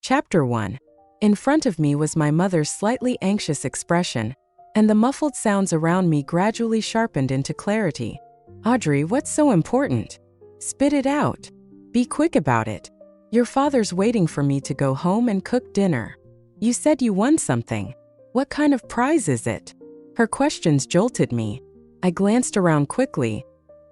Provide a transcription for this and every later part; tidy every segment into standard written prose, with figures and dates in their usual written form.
Chapter 1. In front of me was my mother's slightly anxious expression, and the muffled sounds around me gradually sharpened into clarity. Audrey, what's so important? Spit it out. Be quick about it. Your father's waiting for me to go home and cook dinner. You said you won something. What kind of prize is it? Her questions jolted me. I glanced around quickly.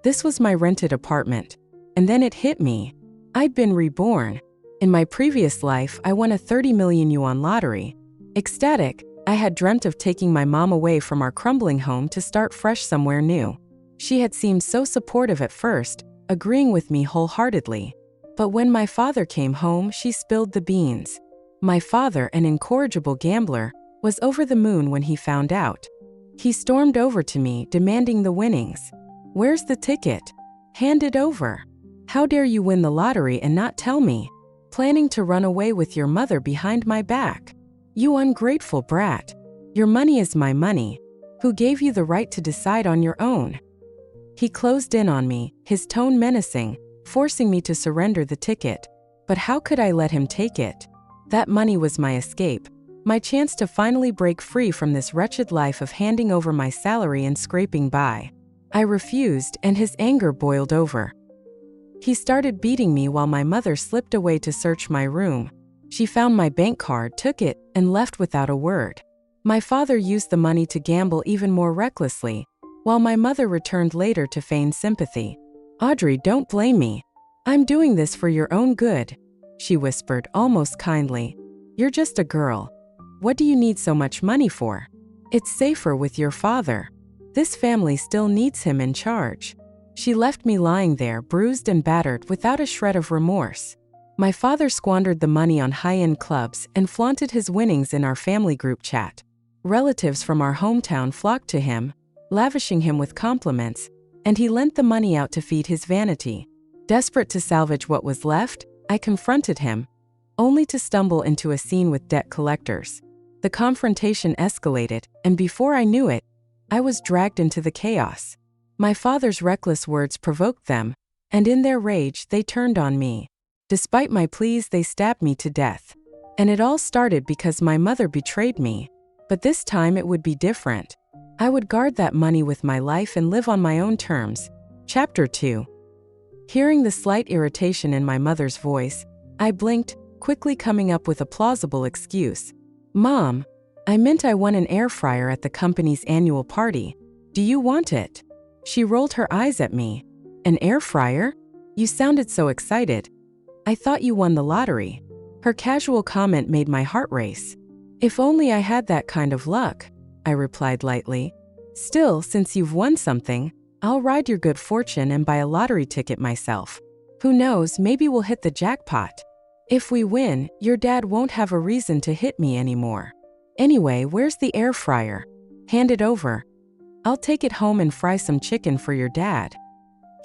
This was my rented apartment. And then it hit me. I'd been reborn. In my previous life, I won a 30 million yuan lottery. Ecstatic, I had dreamt of taking my mom away from our crumbling home to start fresh somewhere new. She had seemed so supportive at first, agreeing with me wholeheartedly. But when my father came home, she spilled the beans. My father, an incorrigible gambler, was over the moon when he found out. He stormed over to me, demanding the winnings. Where's the ticket? Hand it over. How dare you win the lottery and not tell me? Planning to run away with your mother behind my back. You ungrateful brat. Your money is my money. Who gave you the right to decide on your own? He closed in on me, his tone menacing, forcing me to surrender the ticket. But how could I let him take it? That money was my escape, my chance to finally break free from this wretched life of handing over my salary and scraping by. I refused, and his anger boiled over. He started beating me while my mother slipped away to search my room. She found my bank card, took it, and left without a word. My father used the money to gamble even more recklessly, while my mother returned later to feign sympathy. Audrey, don't blame me. I'm doing this for your own good, she whispered, almost kindly. You're just a girl. What do you need so much money for? It's safer with your father. This family still needs him in charge. She left me lying there, bruised and battered, without a shred of remorse. My father squandered the money on high-end clubs and flaunted his winnings in our family group chat. Relatives from our hometown flocked to him, lavishing him with compliments, and he lent the money out to feed his vanity. Desperate to salvage what was left, I confronted him, only to stumble into a scene with debt collectors. The confrontation escalated, and before I knew it, I was dragged into the chaos. My father's reckless words provoked them, and in their rage, they turned on me. Despite my pleas, they stabbed me to death. And it all started because my mother betrayed me. But this time it would be different. I would guard that money with my life and live on my own terms. Chapter 2. Hearing the slight irritation in my mother's voice, I blinked, quickly coming up with a plausible excuse. Mom, I meant I won an air fryer at the company's annual party. Do you want it? She rolled her eyes at me. An air fryer? You sounded so excited. I thought you won the lottery. Her casual comment made my heart race. If only I had that kind of luck, I replied lightly. Still, since you've won something, I'll ride your good fortune and buy a lottery ticket myself. Who knows, maybe we'll hit the jackpot. If we win, your dad won't have a reason to hit me anymore. Anyway, where's the air fryer? Hand it over. I'll take it home and fry some chicken for your dad.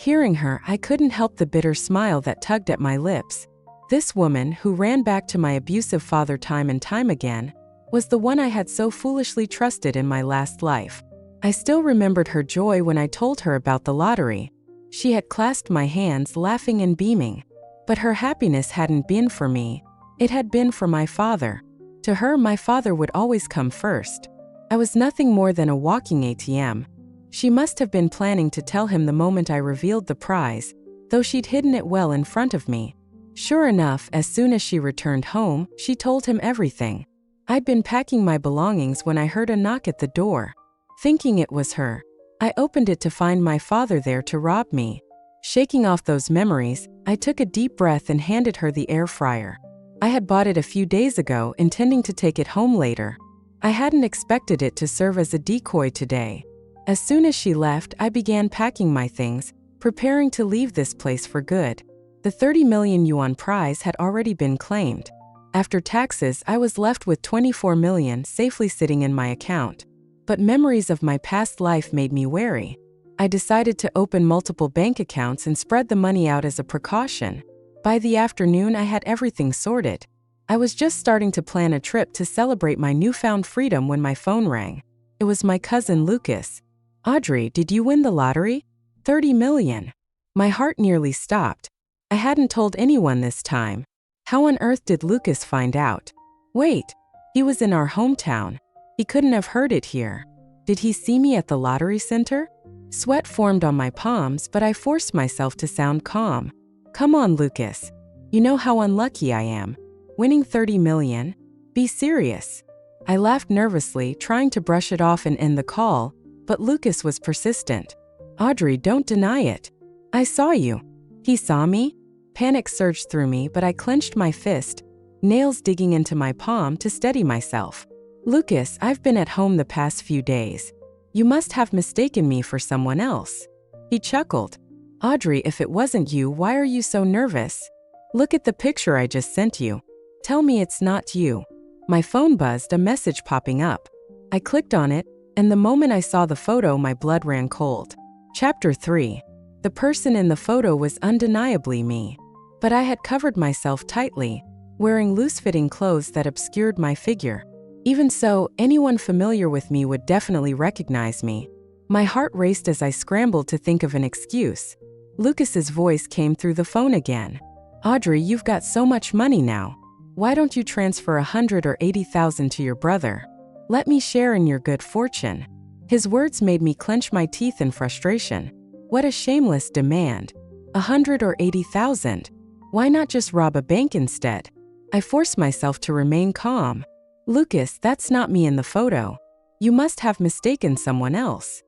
Hearing her, I couldn't help the bitter smile that tugged at my lips. This woman, who ran back to my abusive father time and time again, was the one I had so foolishly trusted in my last life. I still remembered her joy when I told her about the lottery. She had clasped my hands, laughing and beaming. But her happiness hadn't been for me. It had been for my father. To her, my father would always come first. I was nothing more than a walking ATM. She must have been planning to tell him the moment I revealed the prize, though she'd hidden it well in front of me. Sure enough, as soon as she returned home, she told him everything. I'd been packing my belongings when I heard a knock at the door. Thinking it was her, I opened it to find my father there to rob me. Shaking off those memories, I took a deep breath and handed her the air fryer. I had bought it a few days ago, intending to take it home later. I hadn't expected it to serve as a decoy today. As soon as she left, I began packing my things, preparing to leave this place for good. The 30 million yuan prize had already been claimed. After taxes, I was left with 24 million safely sitting in my account. But memories of my past life made me wary. I decided to open multiple bank accounts and spread the money out as a precaution. By the afternoon, I had everything sorted. I was just starting to plan a trip to celebrate my newfound freedom when my phone rang. It was my cousin Lucas. Audrey, did you win the lottery? 30 million. My heart nearly stopped. I hadn't told anyone this time. How on earth did Lucas find out? Wait, he was in our hometown. He couldn't have heard it here. Did he see me at the lottery center? Sweat formed on my palms, but I forced myself to sound calm. Come on, Lucas. You know how unlucky I am. Winning 30 million? Be serious. I laughed nervously, trying to brush it off and end the call, but Lucas was persistent. Audrey, don't deny it. I saw you. He saw me? Panic surged through me, but I clenched my fist, nails digging into my palm to steady myself. Lucas, I've been at home the past few days. You must have mistaken me for someone else. He chuckled. Audrey, if it wasn't you, why are you so nervous? Look at the picture I just sent you. Tell me it's not you. My phone buzzed, a message popping up. I clicked on it, and the moment I saw the photo, my blood ran cold. Chapter 3. The person in the photo was undeniably me. But I had covered myself tightly, wearing loose-fitting clothes that obscured my figure. Even so, anyone familiar with me would definitely recognize me. My heart raced as I scrambled to think of an excuse. Lucas's voice came through the phone again. Audrey, you've got so much money now. Why don't you transfer 100 or 80,000 to your brother? Let me share in your good fortune. His words made me clench my teeth in frustration. What a shameless demand. 100 or 80,000. Why not just rob a bank instead? I forced myself to remain calm. Lucas, that's not me in the photo. You must have mistaken someone else.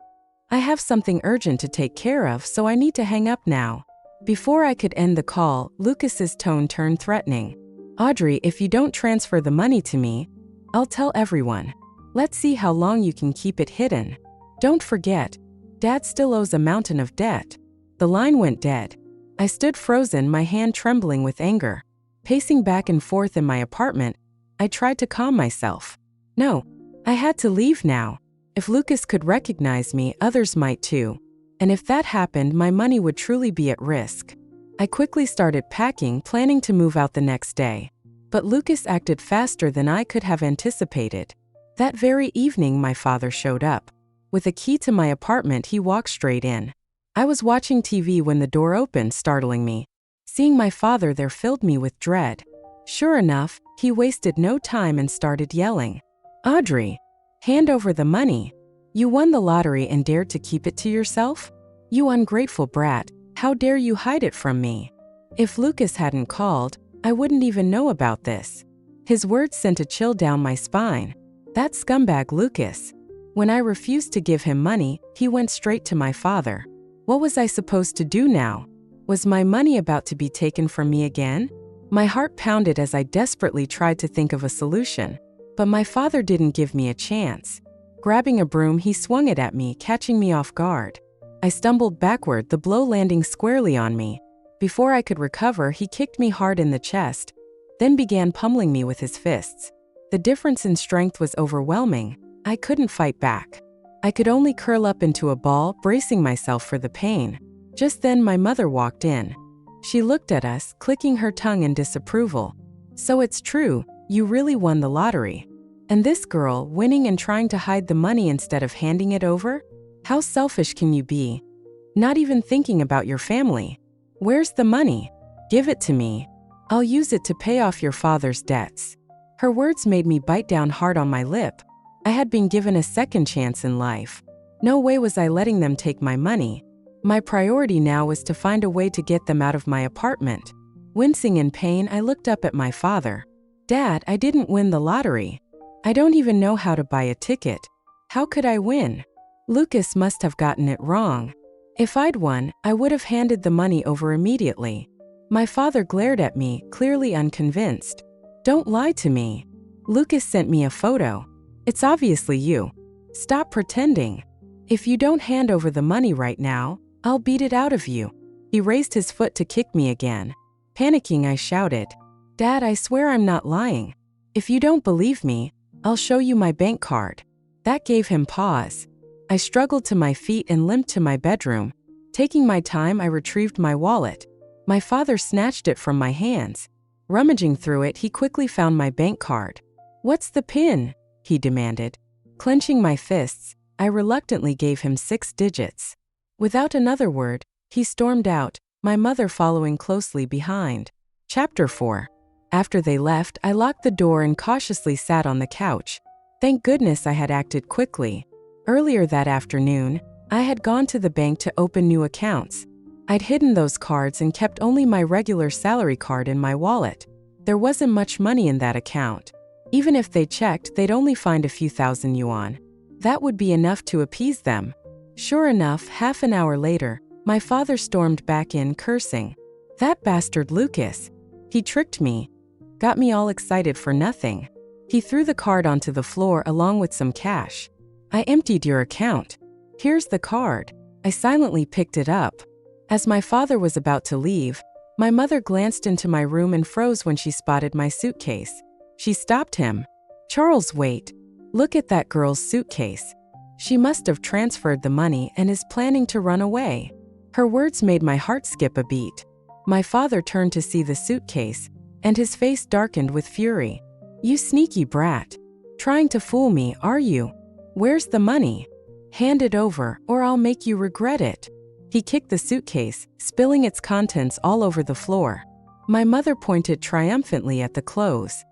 I have something urgent to take care of, so I need to hang up now. Before I could end the call, Lucas's tone turned threatening. Audrey, if you don't transfer the money to me, I'll tell everyone. Let's see how long you can keep it hidden. Don't forget, Dad still owes a mountain of debt. The line went dead. I stood frozen, my hand trembling with anger. Pacing back and forth in my apartment, I tried to calm myself. No, I had to leave now. If Lucas could recognize me, others might too. And if that happened, my money would truly be at risk. I quickly started packing, planning to move out the next day. But Lucas acted faster than I could have anticipated. That very evening, my father showed up. With a key to my apartment, he walked straight in. I was watching TV when the door opened, startling me. Seeing my father there filled me with dread. Sure enough, he wasted no time and started yelling. Audrey, hand over the money. You won the lottery and dared to keep it to yourself? You ungrateful brat, how dare you hide it from me? If Lucas hadn't called, I wouldn't even know about this. His words sent a chill down my spine. That scumbag Lucas. When I refused to give him money, he went straight to my father. What was I supposed to do now? Was my money about to be taken from me again? My heart pounded as I desperately tried to think of a solution. But my father didn't give me a chance. Grabbing a broom, he swung it at me, catching me off guard. I stumbled backward, the blow landing squarely on me. Before I could recover, he kicked me hard in the chest, then began pummeling me with his fists. The difference in strength was overwhelming. I couldn't fight back. I could only curl up into a ball, bracing myself for the pain. Just then, my mother walked in. She looked at us, clicking her tongue in disapproval. So it's true, you really won the lottery. And this girl, winning and trying to hide the money instead of handing it over? How selfish can you be? Not even thinking about your family. Where's the money? Give it to me. I'll use it to pay off your father's debts. Her words made me bite down hard on my lip. I had been given a second chance in life. No way was I letting them take my money. My priority now was to find a way to get them out of my apartment. Wincing in pain, I looked up at my father. Dad, I didn't win the lottery. I don't even know how to buy a ticket. How could I win? Lucas must have gotten it wrong. If I'd won, I would have handed the money over immediately. My father glared at me, clearly unconvinced. Don't lie to me. Lucas sent me a photo. It's obviously you. Stop pretending. If you don't hand over the money right now, I'll beat it out of you. He raised his foot to kick me again. Panicking, I shouted, Dad, I swear I'm not lying. If you don't believe me, I'll show you my bank card. That gave him pause. I struggled to my feet and limped to my bedroom. Taking my time, I retrieved my wallet. My father snatched it from my hands. Rummaging through it, he quickly found my bank card. What's the PIN? He demanded. Clenching my fists, I reluctantly gave him 6 digits. Without another word, he stormed out, my mother following closely behind. Chapter 4. After they left, I locked the door and cautiously sat on the couch. Thank goodness I had acted quickly. Earlier that afternoon, I had gone to the bank to open new accounts. I'd hidden those cards and kept only my regular salary card in my wallet. There wasn't much money in that account. Even if they checked, they'd only find a few thousand yuan. That would be enough to appease them. Sure enough, half an hour later, my father stormed back in, cursing. That bastard Lucas. He tricked me. Got me all excited for nothing. He threw the card onto the floor along with some cash. I emptied your account. Here's the card. I silently picked it up. As my father was about to leave, my mother glanced into my room and froze when she spotted my suitcase. She stopped him. Charles, wait. Look at that girl's suitcase. She must have transferred the money and is planning to run away. Her words made my heart skip a beat. My father turned to see the suitcase, and his face darkened with fury. You sneaky brat. Trying to fool me, are you? Where's the money? Hand it over, or I'll make you regret it. He kicked the suitcase, spilling its contents all over the floor. My mother pointed triumphantly at the clothes.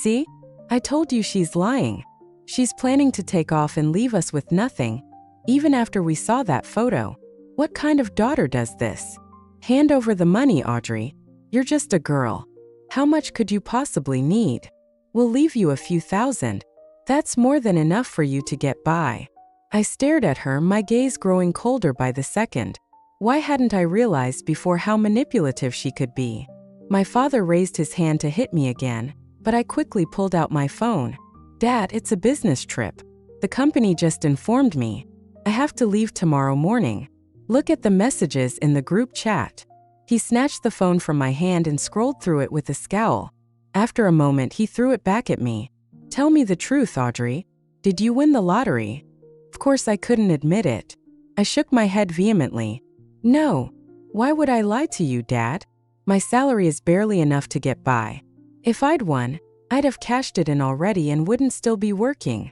See? I told you she's lying. She's planning to take off and leave us with nothing. Even after we saw that photo. What kind of daughter does this? Hand over the money, Audrey. You're just a girl. How much could you possibly need? We'll leave you a few thousand. That's more than enough for you to get by. I stared at her, my gaze growing colder by the second. Why hadn't I realized before how manipulative she could be? My father raised his hand to hit me again, but I quickly pulled out my phone. Dad, it's a business trip. The company just informed me. I have to leave tomorrow morning. Look at the messages in the group chat. He snatched the phone from my hand and scrolled through it with a scowl. After a moment, he threw it back at me. Tell me the truth, Audrey. Did you win the lottery? Of course, I couldn't admit it. I shook my head vehemently. No. Why would I lie to you, Dad? My salary is barely enough to get by. If I'd won, I'd have cashed it in already and wouldn't still be working.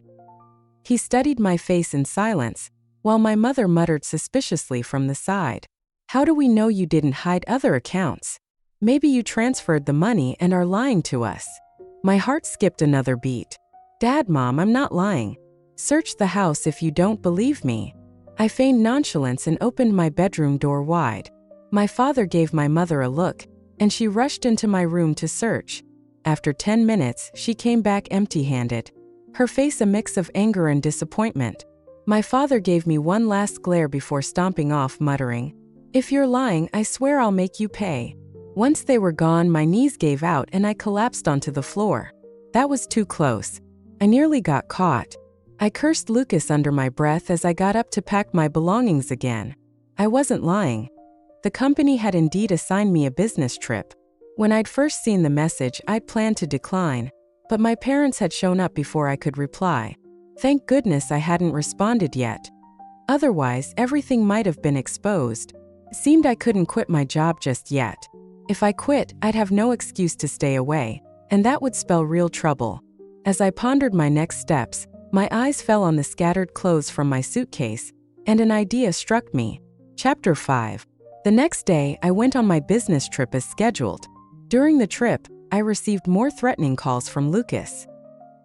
He studied my face in silence, while my mother muttered suspiciously from the side. How do we know you didn't hide other accounts? Maybe you transferred the money and are lying to us. My heart skipped another beat. Dad, Mom, I'm not lying. Search the house if you don't believe me. I feigned nonchalance and opened my bedroom door wide. My father gave my mother a look, and she rushed into my room to search. After 10 minutes, she came back empty-handed, her face a mix of anger and disappointment. My father gave me one last glare before stomping off, muttering, If you're lying, I swear I'll make you pay. Once they were gone, my knees gave out and I collapsed onto the floor. That was too close. I nearly got caught. I cursed Lucas under my breath as I got up to pack my belongings again. I wasn't lying. The company had indeed assigned me a business trip. When I'd first seen the message, I'd planned to decline, but my parents had shown up before I could reply. Thank goodness I hadn't responded yet. Otherwise, everything might have been exposed. It seemed I couldn't quit my job just yet. If I quit, I'd have no excuse to stay away, and that would spell real trouble. As I pondered my next steps, my eyes fell on the scattered clothes from my suitcase, and an idea struck me. Chapter 5. The next day, I went on my business trip as scheduled. During the trip, I received more threatening calls from Lucas.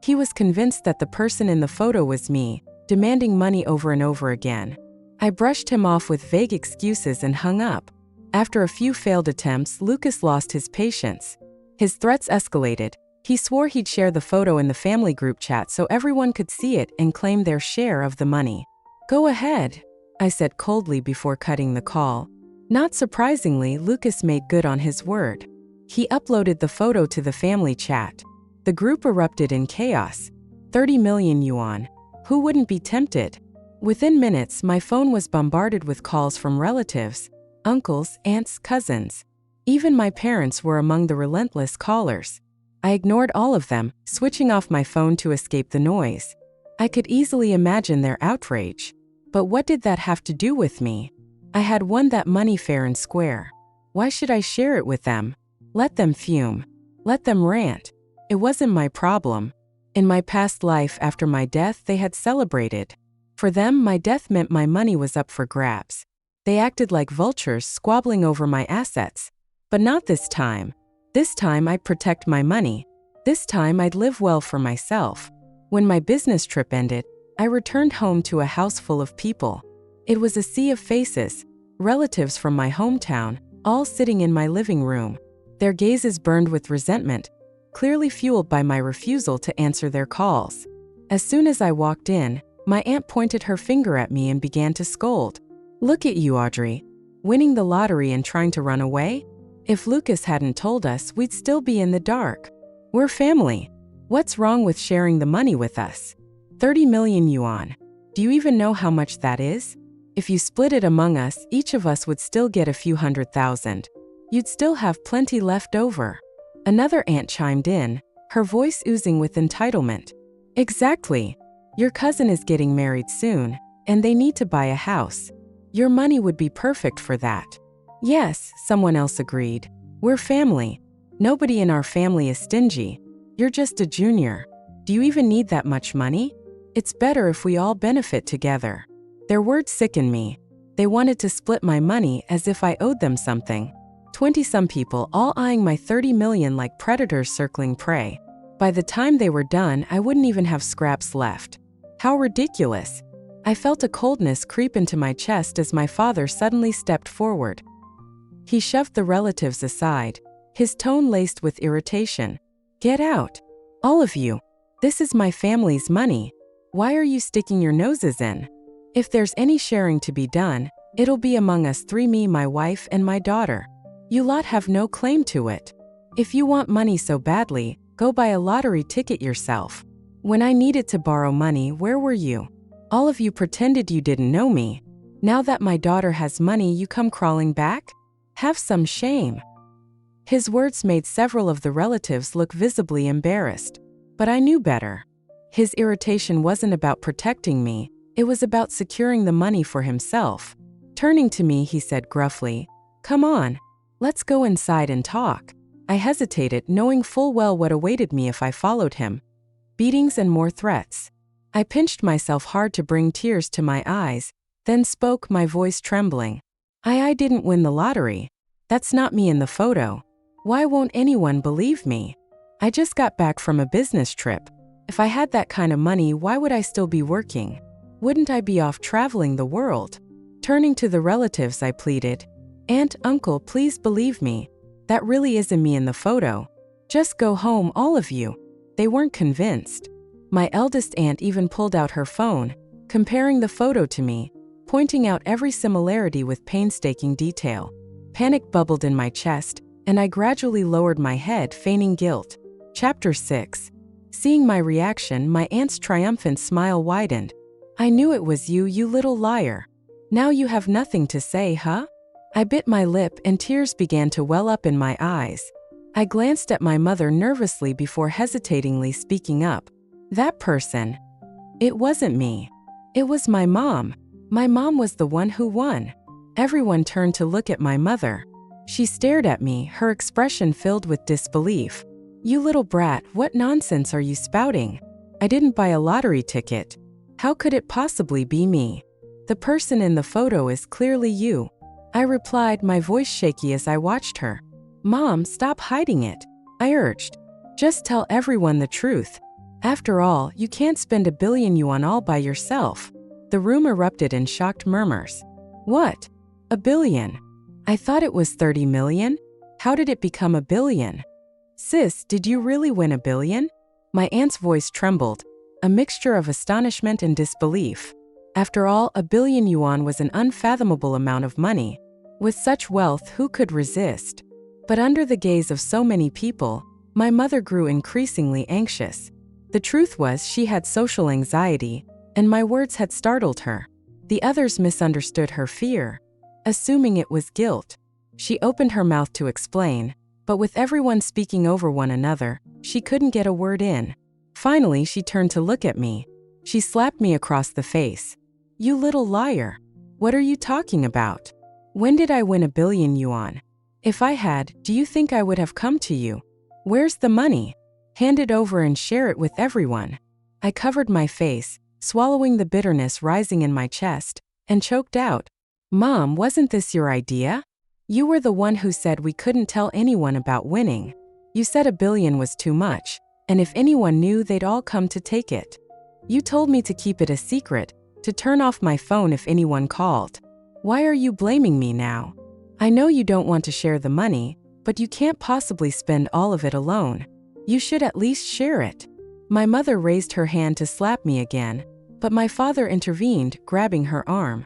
He was convinced that the person in the photo was me, demanding money over and over again. I brushed him off with vague excuses and hung up. After a few failed attempts, Lucas lost his patience. His threats escalated. He swore he'd share the photo in the family group chat so everyone could see it and claim their share of the money. Go ahead, I said coldly before cutting the call. Not surprisingly, Lucas made good on his word. He uploaded the photo to the family chat. The group erupted in chaos. 30 million yuan. Who wouldn't be tempted? Within minutes, my phone was bombarded with calls from relatives, uncles, aunts, cousins. Even my parents were among the relentless callers. I ignored all of them, switching off my phone to escape the noise. I could easily imagine their outrage. But what did that have to do with me? I had won that money fair and square. Why should I share it with them? Let them fume. Let them rant. It wasn't my problem. In my past life after my death, they had celebrated. For them, my death meant my money was up for grabs. They acted like vultures, squabbling over my assets. But not this time. This time I'd protect my money. This time I'd live well for myself. When my business trip ended, I returned home to a house full of people. It was a sea of faces, relatives from my hometown, all sitting in my living room. Their gazes burned with resentment, clearly fueled by my refusal to answer their calls. As soon as I walked in, my aunt pointed her finger at me and began to scold. "Look at you, Audrey. Winning the lottery and trying to run away? If Lucas hadn't told us, we'd still be in the dark. We're family. What's wrong with sharing the money with us? 30 million yuan. Do you even know how much that is? If you split it among us, each of us would still get a few 100,000. You'd still have plenty left over." Another aunt chimed in, her voice oozing with entitlement. "Exactly. Your cousin is getting married soon, and they need to buy a house. Your money would be perfect for that." "Yes," someone else agreed. "We're family. Nobody in our family is stingy. You're just a junior. Do you even need that much money? It's better if we all benefit together." Their words sickened me. They wanted to split my money as if I owed them something. 20-some people all eyeing my 30 million like predators circling prey. By the time they were done, I wouldn't even have scraps left. How ridiculous. I felt a coldness creep into my chest as my father suddenly stepped forward. He shoved the relatives aside, his tone laced with irritation. "Get out. All of you. This is my family's money. Why are you sticking your noses in? If there's any sharing to be done, it'll be among us three, me, my wife, and my daughter. You lot have no claim to it. If you want money so badly, go buy a lottery ticket yourself. When I needed to borrow money, where were you? All of you pretended you didn't know me. Now that my daughter has money, you come crawling back? Have some shame." His words made several of the relatives look visibly embarrassed. But I knew better. His irritation wasn't about protecting me, it was about securing the money for himself. Turning to me, he said gruffly, "Come on, let's go inside and talk." I hesitated, knowing full well what awaited me if I followed him. Beatings and more threats. I pinched myself hard to bring tears to my eyes, then spoke, my voice trembling. I didn't win the lottery. That's not me in the photo. Why won't anyone believe me? I just got back from a business trip. If I had that kind of money, why would I still be working? Wouldn't I be off traveling the world? Turning to the relatives, I pleaded, "Aunt, uncle, please believe me. That really isn't me in the photo. Just go home, all of you." They weren't convinced. My eldest aunt even pulled out her phone, comparing the photo to me, pointing out every similarity with painstaking detail. Panic bubbled in my chest, and I gradually lowered my head, feigning guilt. Chapter 6. Seeing my reaction, my aunt's triumphant smile widened. "I knew it was you, you little liar. Now you have nothing to say, huh?" I bit my lip and tears began to well up in my eyes. I glanced at my mother nervously before hesitatingly speaking up. "That person. It wasn't me. It was my mom. My mom was the one who won." Everyone turned to look at my mother. She stared at me, her expression filled with disbelief. "You little brat, what nonsense are you spouting? I didn't buy a lottery ticket. How could it possibly be me? The person in the photo is clearly you." I replied, my voice shaky as I watched her. "Mom, stop hiding it," I urged. "Just tell everyone the truth. After all, you can't spend 1 billion yuan all by yourself." The room erupted in shocked murmurs. "What? 1 billion? I thought it was 30 million? How did it become 1 billion? Sis, did you really win 1 billion? My aunt's voice trembled, a mixture of astonishment and disbelief. After all, 1 billion yuan was an unfathomable amount of money. With such wealth, who could resist? But under the gaze of so many people, my mother grew increasingly anxious. The truth was, she had social anxiety, and my words had startled her. The others misunderstood her fear, assuming it was guilt. She opened her mouth to explain, but with everyone speaking over one another, she couldn't get a word in. Finally, she turned to look at me. She slapped me across the face. "You little liar. What are you talking about? When did I win 1 billion yuan? If I had, do you think I would have come to you? Where's the money? Hand it over and share it with everyone." I covered my face, swallowing the bitterness rising in my chest, and choked out, "Mom, wasn't this your idea? You were the one who said we couldn't tell anyone about winning." You said $1 billion was too much, and if anyone knew, they'd all come to take it. You told me to keep it a secret, to turn off my phone if anyone called. Why are you blaming me now? I know you don't want to share the money, but you can't possibly spend all of it alone. You should at least share it. My mother raised her hand to slap me again, but my father intervened, grabbing her arm.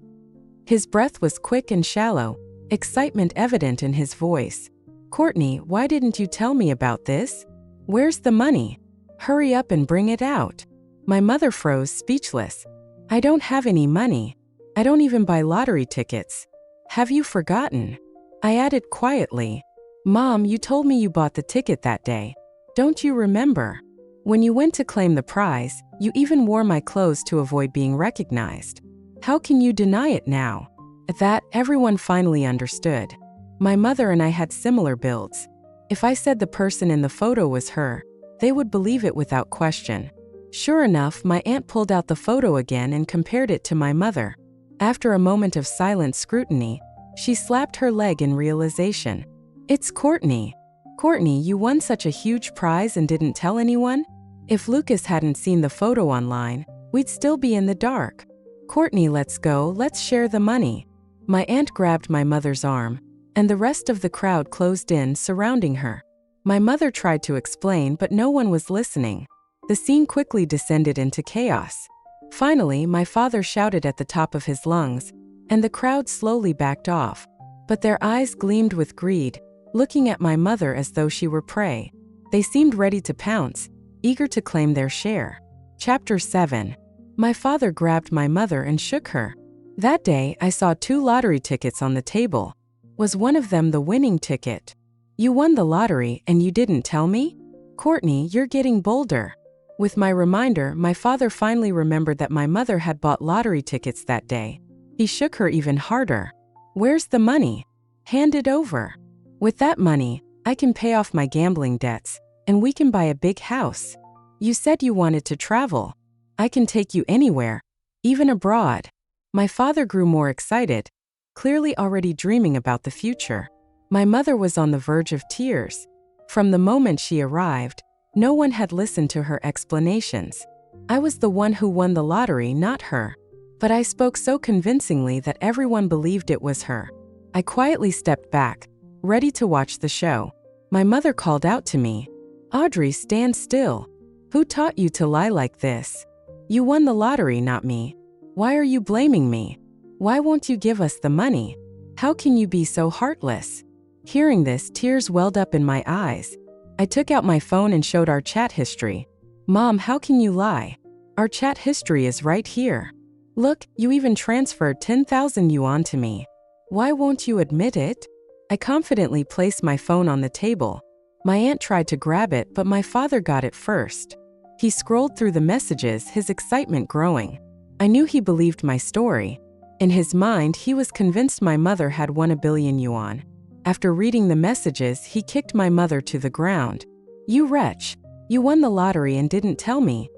His breath was quick and shallow, excitement evident in his voice. Courtney, why didn't you tell me about this? Where's the money? Hurry up and bring it out. My mother froze, speechless. I don't have any money. I don't even buy lottery tickets. Have you forgotten? I added quietly. Mom, you told me you bought the ticket that day. Don't you remember? When you went to claim the prize, you even wore my clothes to avoid being recognized. How can you deny it now? At that, everyone finally understood. My mother and I had similar builds. If I said the person in the photo was her, they would believe it without question. Sure enough, my aunt pulled out the photo again and compared it to my mother. After a moment of silent scrutiny, she slapped her leg in realization. It's Courtney. Courtney, you won such a huge prize and didn't tell anyone? If Lucas hadn't seen the photo online, we'd still be in the dark. Courtney, let's go, let's share the money. My aunt grabbed my mother's arm, and the rest of the crowd closed in, surrounding her. My mother tried to explain, but no one was listening. The scene quickly descended into chaos. Finally, my father shouted at the top of his lungs, and the crowd slowly backed off. But their eyes gleamed with greed, looking at my mother as though she were prey. They seemed ready to pounce, eager to claim their share. Chapter 7. My father grabbed my mother and shook her. That day, I saw 2 lottery tickets on the table. Was one of them the winning ticket? You won the lottery and you didn't tell me? Courtney, you're getting bolder. With my reminder, my father finally remembered that my mother had bought lottery tickets that day. He shook her even harder. Where's the money? Hand it over. With that money, I can pay off my gambling debts, and we can buy a big house. You said you wanted to travel. I can take you anywhere, even abroad. My father grew more excited, clearly already dreaming about the future. My mother was on the verge of tears. From the moment she arrived, no one had listened to her explanations. I was the one who won the lottery, not her. But I spoke so convincingly that everyone believed it was her. I quietly stepped back, ready to watch the show. My mother called out to me, Audrey, stand still. Who taught you to lie like this? You won the lottery, not me. Why are you blaming me? Why won't you give us the money? How can you be so heartless? Hearing this, tears welled up in my eyes. I took out my phone and showed our chat history. Mom, how can you lie? Our chat history is right here. Look, you even transferred 10,000 yuan to me. Why won't you admit it? I confidently placed my phone on the table. My aunt tried to grab it, but my father got it first. He scrolled through the messages, his excitement growing. I knew he believed my story. In his mind, he was convinced my mother had won 1 billion yuan. After reading the messages, he kicked my mother to the ground. You wretch! You won the lottery and didn't tell me.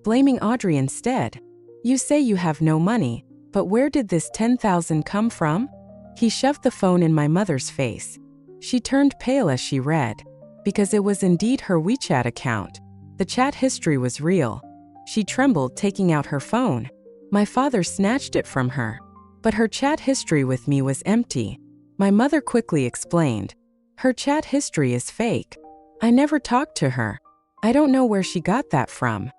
Blaming Audrey instead. You say you have no money, but where did this 10,000 come from? He shoved the phone in my mother's face. She turned pale as she read. Because it was indeed her WeChat account. The chat history was real. She trembled, taking out her phone. My father snatched it from her. But her chat history with me was empty. My mother quickly explained. Her chat history is fake. I never talked to her. I don't know where she got that from.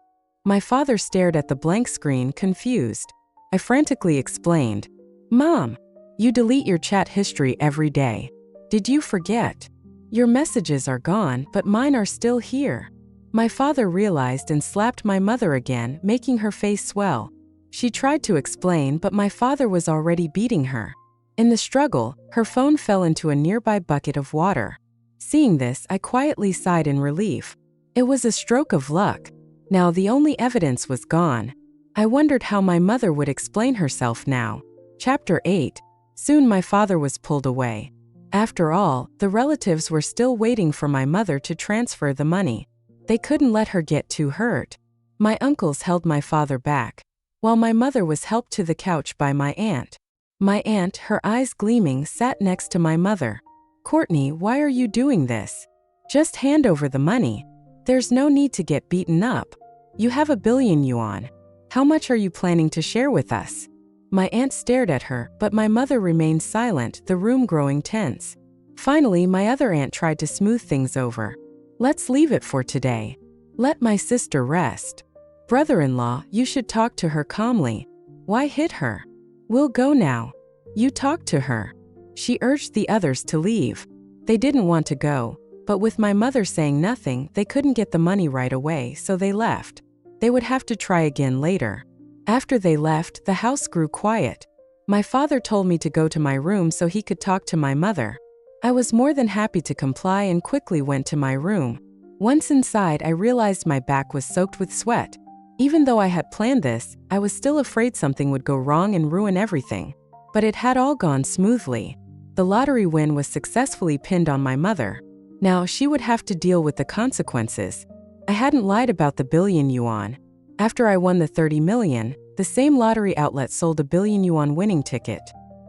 My father stared at the blank screen, confused. I frantically explained. Mom, you delete your chat history every day. Did you forget? Your messages are gone, but mine are still here. My father realized and slapped my mother again, making her face swell. She tried to explain, but my father was already beating her. In the struggle, her phone fell into a nearby bucket of water. Seeing this, I quietly sighed in relief. It was a stroke of luck. Now the only evidence was gone. I wondered how my mother would explain herself now. Chapter 8. Soon my father was pulled away. After all, the relatives were still waiting for my mother to transfer the money. They couldn't let her get too hurt. My uncles held my father back, while my mother was helped to the couch by my aunt. My aunt, her eyes gleaming, sat next to my mother. Courtney, why are you doing this? Just hand over the money. There's no need to get beaten up. You have 1 billion yuan. How much are you planning to share with us? My aunt stared at her, but my mother remained silent, the room growing tense. Finally, my other aunt tried to smooth things over. Let's leave it for today. Let my sister rest. Brother-in-law, you should talk to her calmly. Why hit her? We'll go now. You talk to her. She urged the others to leave. They didn't want to go, but with my mother saying nothing, they couldn't get the money right away, so they left. They would have to try again later. After they left, the house grew quiet. My father told me to go to my room so he could talk to my mother. I was more than happy to comply and quickly went to my room. Once inside, I realized my back was soaked with sweat. Even though I had planned this, I was still afraid something would go wrong and ruin everything. But it had all gone smoothly. The lottery win was successfully pinned on my mother. Now she would have to deal with the consequences. I hadn't lied about the 1 billion yuan. After I won the 30 million, the same lottery outlet sold a 1 billion yuan winning ticket.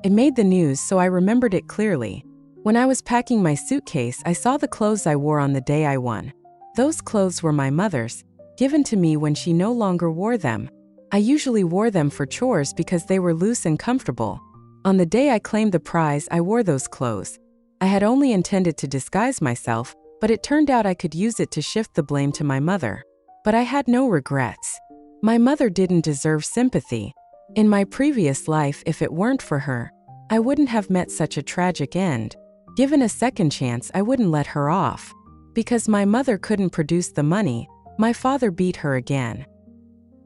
It made the news, so I remembered it clearly. When I was packing my suitcase, I saw the clothes I wore on the day I won. Those clothes were my mother's, given to me when she no longer wore them. I usually wore them for chores because they were loose and comfortable. On the day I claimed the prize, I wore those clothes. I had only intended to disguise myself, but it turned out I could use it to shift the blame to my mother. But I had no regrets. My mother didn't deserve sympathy. In my previous life, if it weren't for her, I wouldn't have met such a tragic end. Given a second chance, I wouldn't let her off. Because my mother couldn't produce the money, my father beat her again.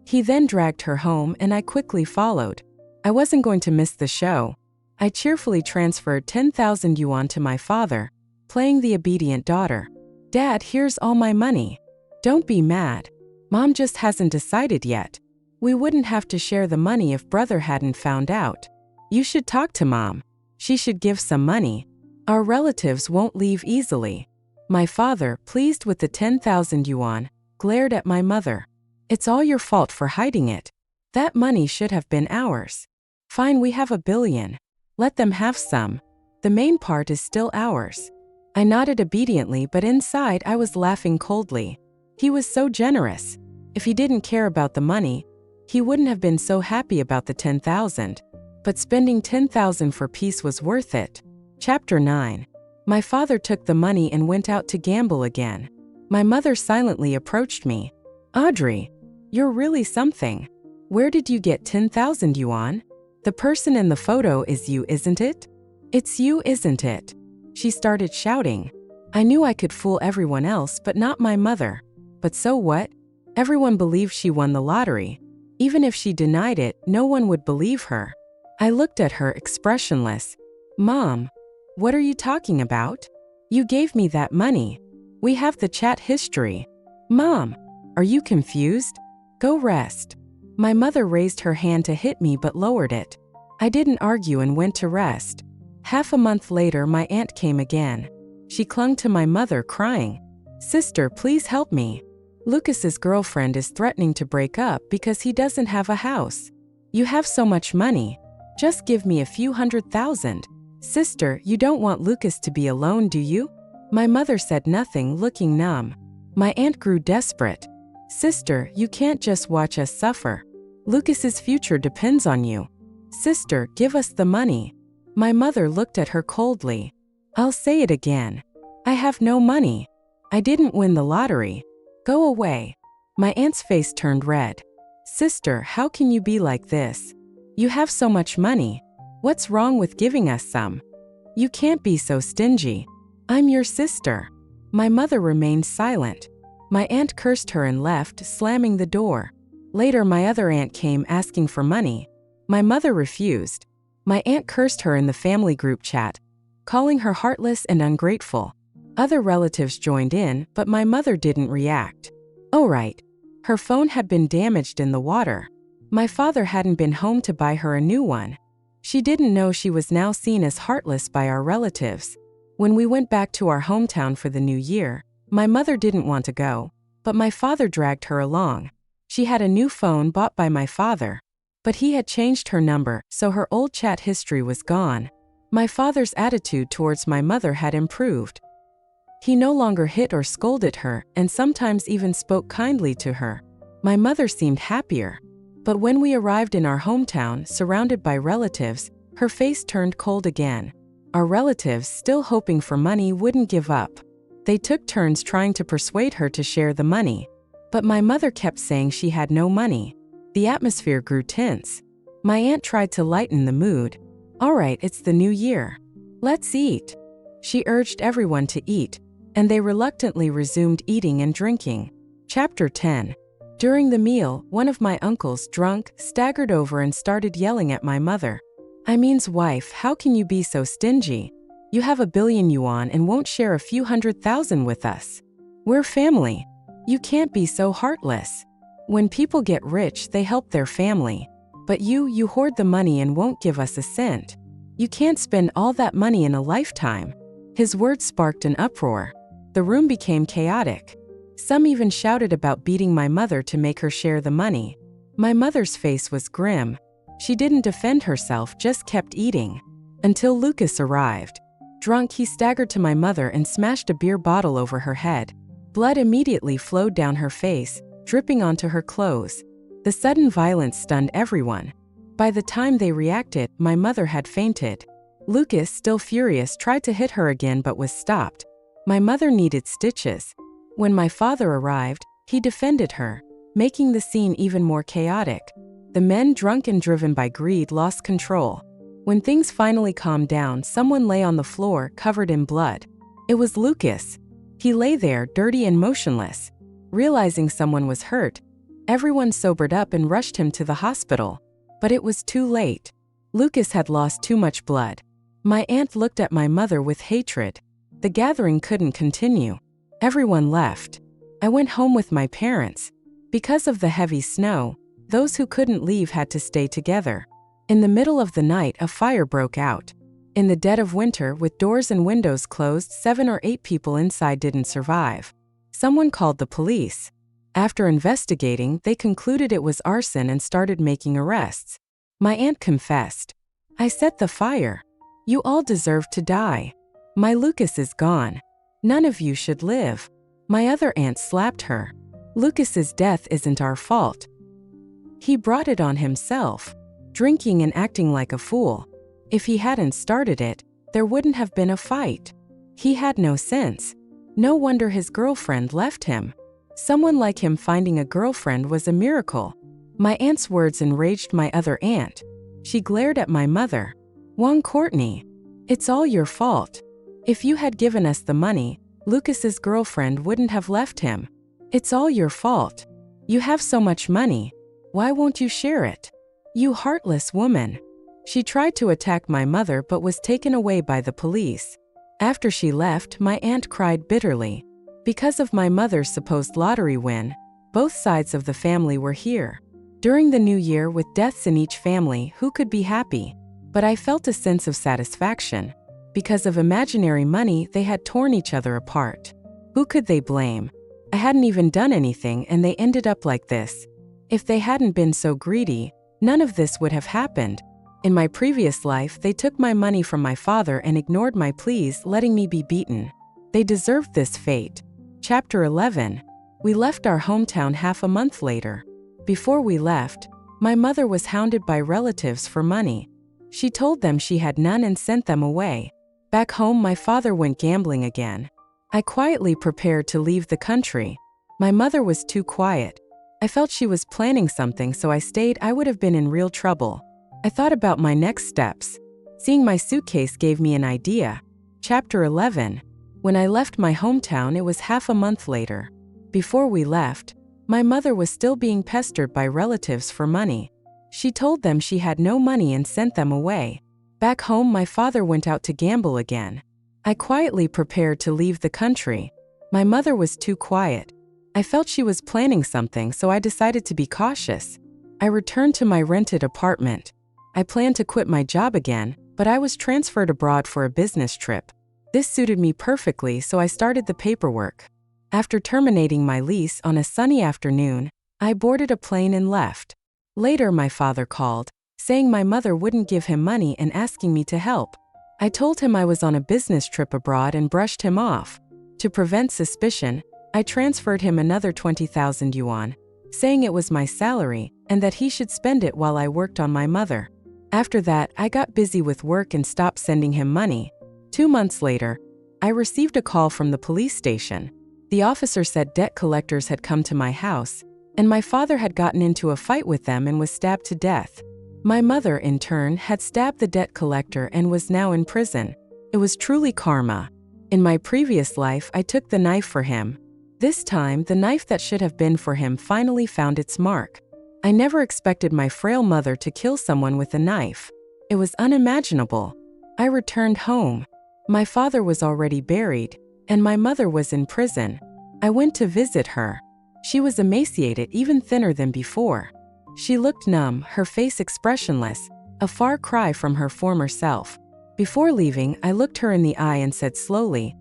He then dragged her home and I quickly followed. I wasn't going to miss the show. I cheerfully transferred 10,000 yuan to my father, playing the obedient daughter. Dad, here's all my money. Don't be mad. Mom just hasn't decided yet. We wouldn't have to share the money if brother hadn't found out. You should talk to Mom. She should give some money. Our relatives won't leave easily. My father, pleased with the 10,000 yuan, glared at my mother. It's all your fault for hiding it. That money should have been ours. Fine, we have 1 billion. Let them have some. The main part is still ours. I nodded obediently, but inside I was laughing coldly. He was so generous. If he didn't care about the money, he wouldn't have been so happy about the 10,000. But spending 10,000 for peace was worth it. Chapter 9. My father took the money and went out to gamble again. My mother silently approached me. Audrey, you're really something. Where did you get 10,000 yuan? The person in the photo is you, isn't it? It's you, isn't it? She started shouting. I knew I could fool everyone else, but not my mother. But so what? Everyone believed she won the lottery. Even if she denied it, no one would believe her. I looked at her expressionless. Mom, what are you talking about? You gave me that money. We have the chat history. Mom, are you confused? Go rest. My mother raised her hand to hit me but lowered it. I didn't argue and went to rest. Half a month later, my aunt came again. She clung to my mother, crying, Sister, please help me. Lucas's girlfriend is threatening to break up because he doesn't have a house. You have so much money. Just give me a few 100,000. Sister, you don't want Lucas to be alone, do you? My mother said nothing, looking numb. My aunt grew desperate. Sister, you can't just watch us suffer. Lucas's future depends on you. Sister, give us the money. My mother looked at her coldly. I'll say it again. I have no money. I didn't win the lottery. Go away. My aunt's face turned red. Sister, how can you be like this? You have so much money. What's wrong with giving us some? You can't be so stingy. I'm your sister. My mother remained silent. My aunt cursed her and left, slamming the door. Later, my other aunt came asking for money. My mother refused. My aunt cursed her in the family group chat, calling her heartless and ungrateful. Other relatives joined in, but my mother didn't react. Oh right. Her phone had been damaged in the water. My father hadn't been home to buy her a new one. She didn't know she was now seen as heartless by our relatives. When we went back to our hometown for the new year, my mother didn't want to go, but my father dragged her along. She had a new phone bought by my father, but he had changed her number, so her old chat history was gone. My father's attitude towards my mother had improved. He no longer hit or scolded her and sometimes even spoke kindly to her. My mother seemed happier. But when we arrived in our hometown, surrounded by relatives, her face turned cold again. Our relatives, still hoping for money, wouldn't give up. They took turns trying to persuade her to share the money. But my mother kept saying she had no money. The atmosphere grew tense. My aunt tried to lighten the mood. "All right, it's the new year. Let's eat." She urged everyone to eat, and they reluctantly resumed eating and drinking. Chapter 10. During the meal, one of my uncles, drunk, staggered over and started yelling at my mother. "I mean's wife, how can you be so stingy? You have 1 billion yuan and won't share a few 100,000 with us. We're family. You can't be so heartless. When people get rich, they help their family. But you hoard the money and won't give us a cent. You can't spend all that money in a lifetime." His words sparked an uproar. The room became chaotic. Some even shouted about beating my mother to make her share the money. My mother's face was grim. She didn't defend herself, just kept eating. Until Lucas arrived. Drunk, he staggered to my mother and smashed a beer bottle over her head. Blood immediately flowed down her face, dripping onto her clothes. The sudden violence stunned everyone. By the time they reacted, my mother had fainted. Lucas, still furious, tried to hit her again but was stopped. My mother needed stitches. When my father arrived, he defended her, making the scene even more chaotic. The men, drunk and driven by greed, lost control. When things finally calmed down, someone lay on the floor, covered in blood. It was Lucas. He lay there, dirty and motionless. Realizing someone was hurt, everyone sobered up and rushed him to the hospital. But it was too late. Lucas had lost too much blood. My aunt looked at my mother with hatred. The gathering couldn't continue. Everyone left. I went home with my parents. Because of the heavy snow, those who couldn't leave had to stay together. In the middle of the night, a fire broke out. In the dead of winter, with doors and windows closed, 7 or 8 people inside didn't survive. Someone called the police. After investigating, they concluded it was arson and started making arrests. My aunt confessed. "I set the fire. You all deserve to die. My Lucas is gone. None of you should live." My other aunt slapped her. "Lucas's death isn't our fault. He brought it on himself, drinking and acting like a fool. If he hadn't started it, there wouldn't have been a fight. He had no sense. No wonder his girlfriend left him. Someone like him finding a girlfriend was a miracle." My aunt's words enraged my other aunt. She glared at my mother. "Wang Courtney, it's all your fault. If you had given us the money, Lucas's girlfriend wouldn't have left him. It's all your fault. You have so much money. Why won't you share it? You heartless woman." She tried to attack my mother but was taken away by the police. After she left, my aunt cried bitterly. Because of my mother's supposed lottery win, both sides of the family were here. During the new year, with deaths in each family, who could be happy? But I felt a sense of satisfaction. Because of imaginary money, they had torn each other apart. Who could they blame? I hadn't even done anything and they ended up like this. If they hadn't been so greedy, none of this would have happened. In my previous life, they took my money from my father and ignored my pleas, letting me be beaten. They deserved this fate. Chapter 11. We left our hometown half a month later. Before we left, my mother was hounded by relatives for money. She told them she had none and sent them away. Back home, my father went gambling again. I quietly prepared to leave the country. My mother was too quiet. I felt she was planning something, so I stayed. I would have been in real trouble. I thought about my next steps. Seeing my suitcase gave me an idea. Chapter 11. When I left my hometown, it was half a month later. Before we left, my mother was still being pestered by relatives for money. She told them she had no money and sent them away. Back home, my father went out to gamble again. I quietly prepared to leave the country. My mother was too quiet. I felt she was planning something, so I decided to be cautious. I returned to my rented apartment. I planned to quit my job again, but I was transferred abroad for a business trip. This suited me perfectly, so I started the paperwork. After terminating my lease on a sunny afternoon, I boarded a plane and left. Later, my father called, saying my mother wouldn't give him money and asking me to help. I told him I was on a business trip abroad and brushed him off. To prevent suspicion, I transferred him another 20,000 yuan, saying it was my salary and that he should spend it while I worked on my mother. After that, I got busy with work and stopped sending him money. 2 months later, I received a call from the police station. The officer said debt collectors had come to my house, and my father had gotten into a fight with them and was stabbed to death. My mother, in turn, had stabbed the debt collector and was now in prison. It was truly karma. In my previous life, I took the knife for him. This time, the knife that should have been for him finally found its mark. I never expected my frail mother to kill someone with a knife. It was unimaginable. I returned home. My father was already buried, and my mother was in prison. I went to visit her. She was emaciated, even thinner than before. She looked numb, her face expressionless, a far cry from her former self. Before leaving, I looked her in the eye and said slowly,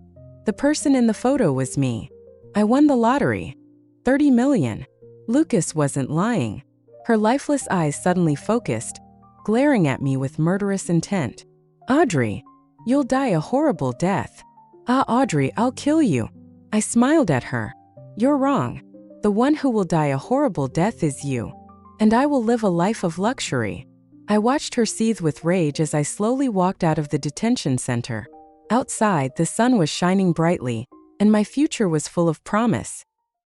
"The person in the photo was me. I won the lottery. 30 million. Lucas wasn't lying." Her lifeless eyes suddenly focused, glaring at me with murderous intent. "Audrey, you'll die a horrible death." "Ah, Audrey, I'll kill you." I smiled at her. "You're wrong. The one who will die a horrible death is you. And I will live a life of luxury." I watched her seethe with rage as I slowly walked out of the detention center. Outside, the sun was shining brightly, and my future was full of promise.